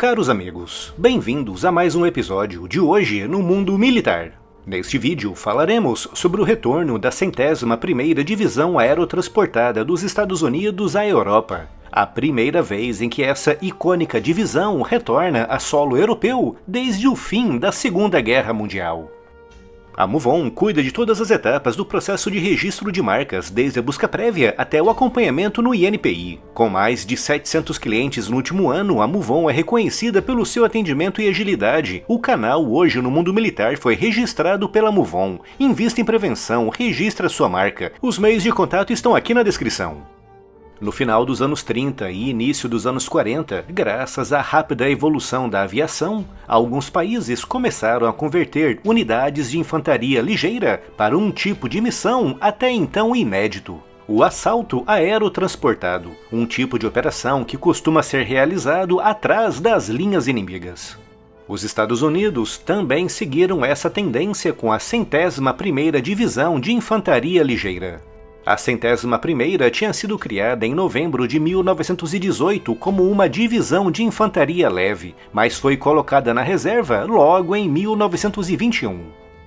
Caros amigos, bem-vindos a mais um episódio de Hoje no Mundo Militar. Neste vídeo falaremos sobre o retorno da 101ª Divisão Aerotransportada dos Estados Unidos à Europa. A primeira vez em que essa icônica divisão retorna a solo europeu desde o fim da Segunda Guerra Mundial. A MUVON cuida de todas as etapas do processo de registro de marcas, desde a busca prévia até o acompanhamento no INPI. Com mais de 700 clientes no último ano, a MUVON é reconhecida pelo seu atendimento e agilidade. O canal Hoje no Mundo Militar foi registrado pela MUVON. Invista em prevenção, registre a sua marca. Os meios de contato estão aqui na descrição. No final dos anos 30 e início dos anos 40, graças à rápida evolução da aviação, alguns países começaram a converter unidades de infantaria ligeira para um tipo de missão até então inédito: o assalto aerotransportado, um tipo de operação que costuma ser realizado atrás das linhas inimigas. Os Estados Unidos também seguiram essa tendência com a 101ª Divisão de Infantaria Ligeira. A 101ª tinha sido criada em novembro de 1918 como uma divisão de infantaria leve, mas foi colocada na reserva logo em 1921.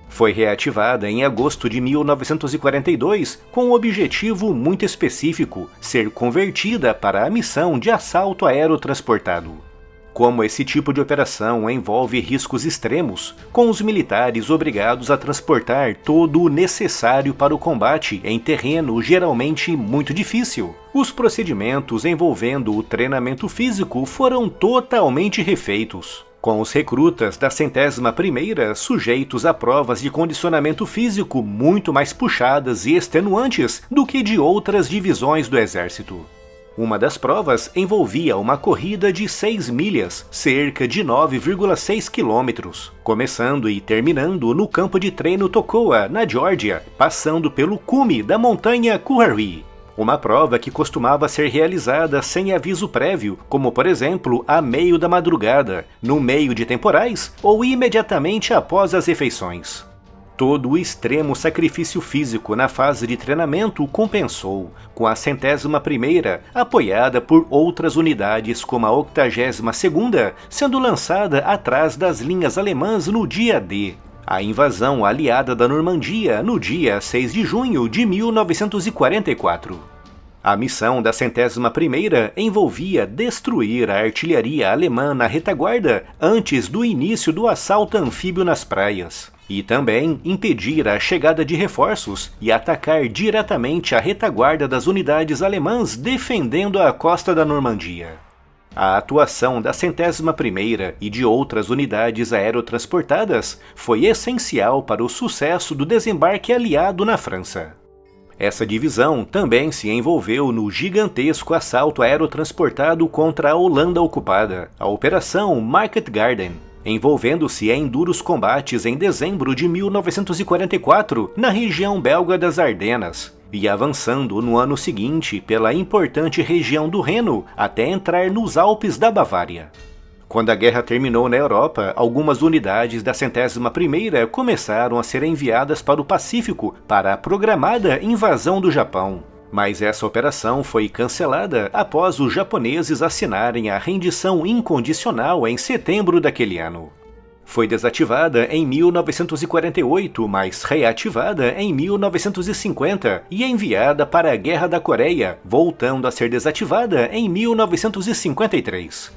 Foi reativada em agosto de 1942 com um objetivo muito específico: ser convertida para a missão de assalto aerotransportado. Como esse tipo de operação envolve riscos extremos, com os militares obrigados a transportar todo o necessário para o combate em terreno geralmente muito difícil, os procedimentos envolvendo o treinamento físico foram totalmente refeitos, com os recrutas da 101ª sujeitos a provas de condicionamento físico muito mais puxadas e extenuantes do que de outras divisões do Exército. Uma das provas envolvia uma corrida de 6 milhas, cerca de 9,6 quilômetros, começando e terminando no campo de treino Toccoa, na Geórgia, passando pelo cume da montanha Kuharri. Uma prova que costumava ser realizada sem aviso prévio, como por exemplo a meio da madrugada, no meio de temporais ou imediatamente após as refeições. Todo o extremo sacrifício físico na fase de treinamento compensou, com a 101ª apoiada por outras unidades como a 82ª sendo lançada atrás das linhas alemãs no dia D. A invasão aliada da Normandia no dia 6 de junho de 1944. A missão da 101ª envolvia destruir a artilharia alemã na retaguarda antes do início do assalto anfíbio nas praias, e também impedir a chegada de reforços e atacar diretamente a retaguarda das unidades alemãs defendendo a costa da Normandia. A atuação da 101ª e de outras unidades aerotransportadas foi essencial para o sucesso do desembarque aliado na França. Essa divisão também se envolveu no gigantesco assalto aerotransportado contra a Holanda ocupada, a Operação Market Garden, envolvendo-se em duros combates em dezembro de 1944 na região belga das Ardenas, e avançando no ano seguinte pela importante região do Reno até entrar nos Alpes da Bavária. Quando a guerra terminou na Europa, algumas unidades da 101ª começaram a ser enviadas para o Pacífico para a programada invasão do Japão. Mas essa operação foi cancelada após os japoneses assinarem a rendição incondicional em setembro daquele ano. Foi desativada em 1948, mas reativada em 1950 e enviada para a Guerra da Coreia, voltando a ser desativada em 1953.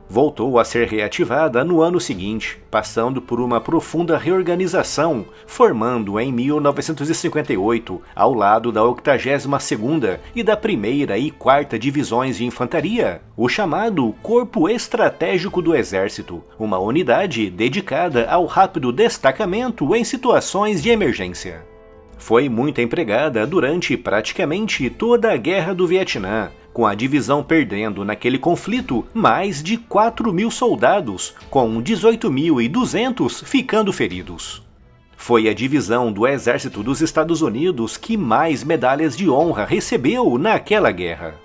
Voltou a ser reativada no ano seguinte, passando por uma profunda reorganização, formando em 1958, ao lado da 82ª e da 1ª e 4ª Divisões de Infantaria, o chamado Corpo Estratégico do Exército, uma unidade dedicada ao rápido destacamento em situações de emergência. Foi muito empregada durante praticamente toda a Guerra do Vietnã, com a divisão perdendo naquele conflito mais de 4.000 soldados, com 18.200 ficando feridos. Foi a divisão do Exército dos Estados Unidos que mais medalhas de honra recebeu naquela guerra.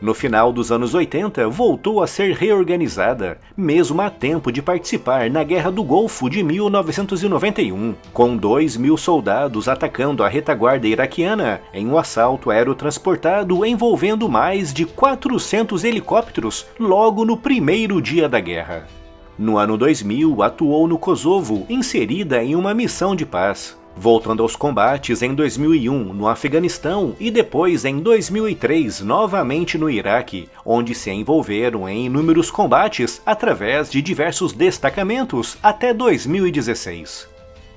No final dos anos 80, voltou a ser reorganizada, mesmo a tempo de participar na Guerra do Golfo de 1991, com 2.000 soldados atacando a retaguarda iraquiana em um assalto aerotransportado envolvendo mais de 400 helicópteros logo no primeiro dia da guerra. No ano 2000, atuou no Kosovo, inserida em uma missão de paz, voltando aos combates em 2001 no Afeganistão e depois em 2003 novamente no Iraque, onde se envolveram em inúmeros combates através de diversos destacamentos até 2016.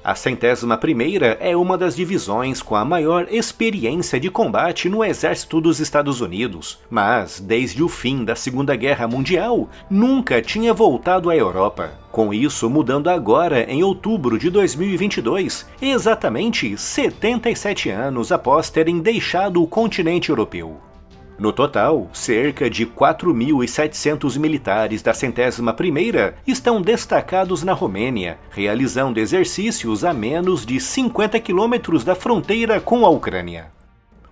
A 101ª é uma das divisões com a maior experiência de combate no exército dos Estados Unidos, mas, desde o fim da Segunda Guerra Mundial, nunca tinha voltado à Europa. Com isso mudando agora em outubro de 2022, exatamente 77 anos após terem deixado o continente europeu. No total, cerca de 4.700 militares da 101ª estão destacados na Romênia, realizando exercícios a menos de 50 quilômetros da fronteira com a Ucrânia.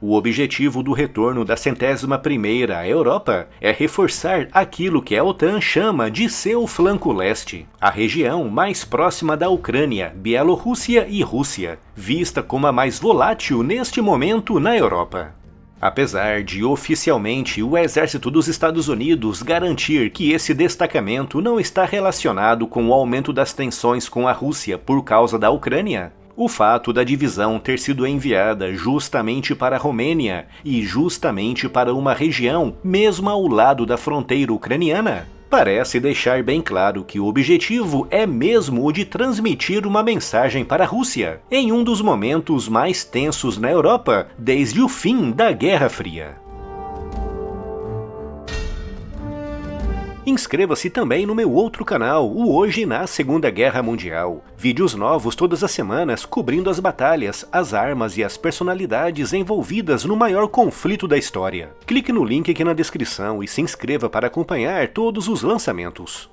O objetivo do retorno da 101ª à Europa é reforçar aquilo que a OTAN chama de seu flanco leste, a região mais próxima da Ucrânia, Bielorrússia e Rússia, vista como a mais volátil neste momento na Europa. Apesar de oficialmente o exército dos Estados Unidos garantir que esse destacamento não está relacionado com o aumento das tensões com a Rússia por causa da Ucrânia, o fato da divisão ter sido enviada justamente para a Romênia e justamente para uma região mesmo ao lado da fronteira ucraniana parece deixar bem claro que o objetivo é mesmo o de transmitir uma mensagem para a Rússia, em um dos momentos mais tensos na Europa desde o fim da Guerra Fria. Inscreva-se também no meu outro canal, o Hoje na Segunda Guerra Mundial. Vídeos novos todas as semanas cobrindo as batalhas, as armas e as personalidades envolvidas no maior conflito da história. Clique no link aqui na descrição e se inscreva para acompanhar todos os lançamentos.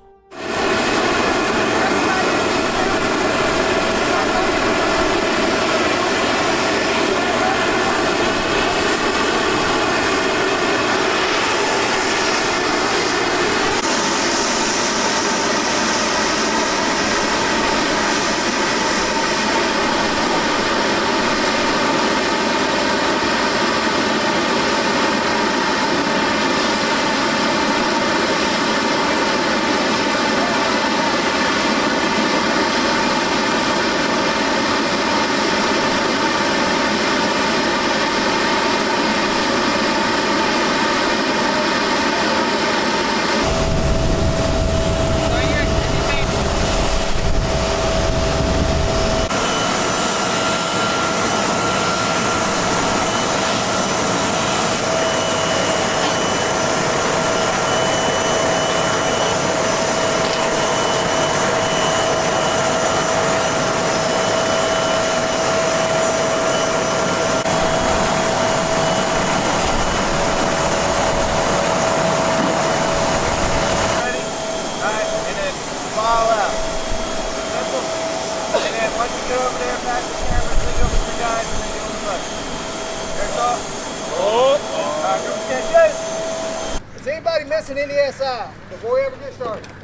Is anybody missing any SI before we ever get started?